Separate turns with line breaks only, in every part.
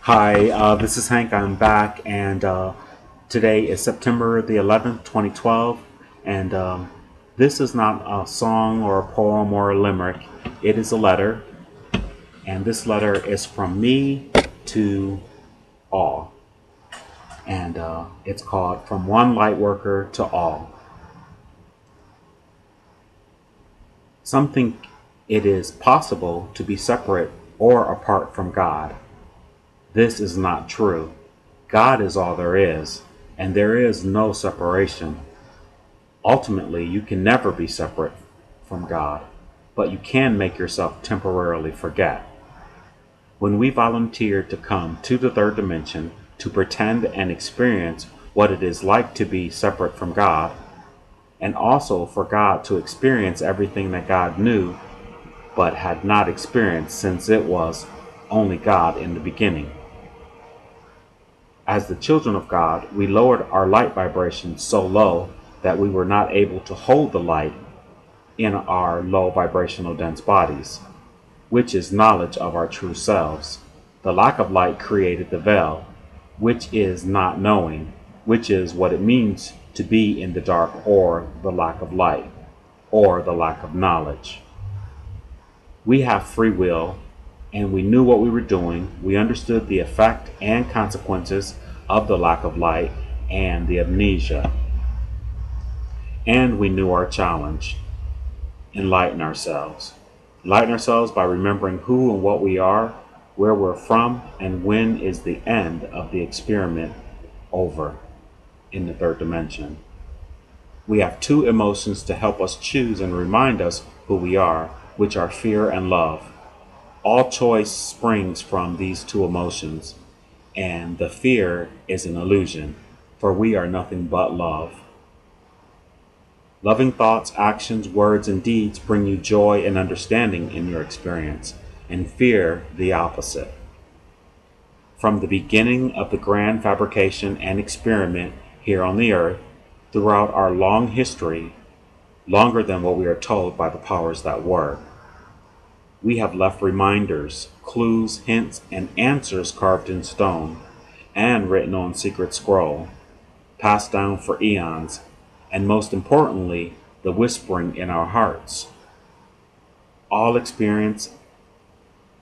Hi, this is Hank. I'm back, and today is September the 11th, 2012, and this is not a song or a poem or a limerick. It is a letter, and this letter is from me to all, and it's called From One Lightworker to All. Some think it is possible to be separate or apart from God. This is not true. God is all there is, and there is no separation. Ultimately, you can never be separate from God, but you can make yourself temporarily forget. When we volunteer to come to the third dimension to pretend and experience what it is like to be separate from God, and also for God to experience everything that God knew but had not experienced since it was only God in the beginning. As the children of God, we lowered our light vibration so low that we were not able to hold the light in our low vibrational dense bodies, which is knowledge of our true selves. The lack of light created the veil, which is not knowing, which is what it means to be in the dark, or the lack of light, or the lack of knowledge. We have free will, and we knew what we were doing. We understood the effect and consequences of the lack of light and the amnesia. And we knew our challenge: enlighten ourselves. Enlighten ourselves by remembering who and what we are, where we're from, and when is the end of the experiment over in the third dimension. We have two emotions to help us choose and remind us who we are, which are fear and love. All choice springs from these two emotions, and the fear is an illusion, for we are nothing but love. Loving thoughts, actions, words, and deeds bring you joy and understanding in your experience, and fear the opposite. From the beginning of the grand fabrication and experiment here on the earth, throughout our long history, longer than what we are told by the powers that were, we have left reminders, clues, hints, and answers carved in stone and written on secret scroll, passed down for eons, and most importantly, the whispering in our hearts. All experience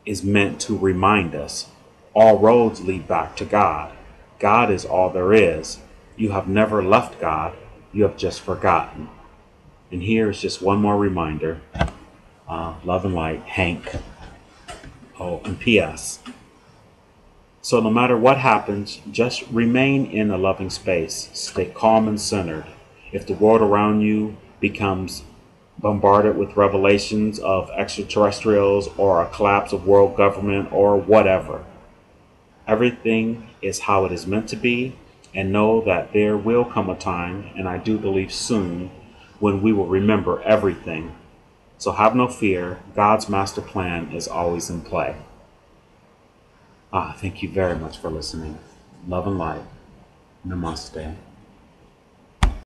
is meant to remind us. All roads lead back to God. God is all there is. You have never left God. You have just forgotten. And here's just one more reminder. Love and light, Hank. Oh, and P.S. So no matter what happens, just remain in a loving space. Stay calm and centered. If the world around you becomes bombarded with revelations of extraterrestrials or a collapse of world government or whatever, everything is how it is meant to be, and know that there will come a time, and I do believe soon, when we will remember everything. So have no fear. God's master plan is always in play. Thank you very much for listening. Love and light. Namaste.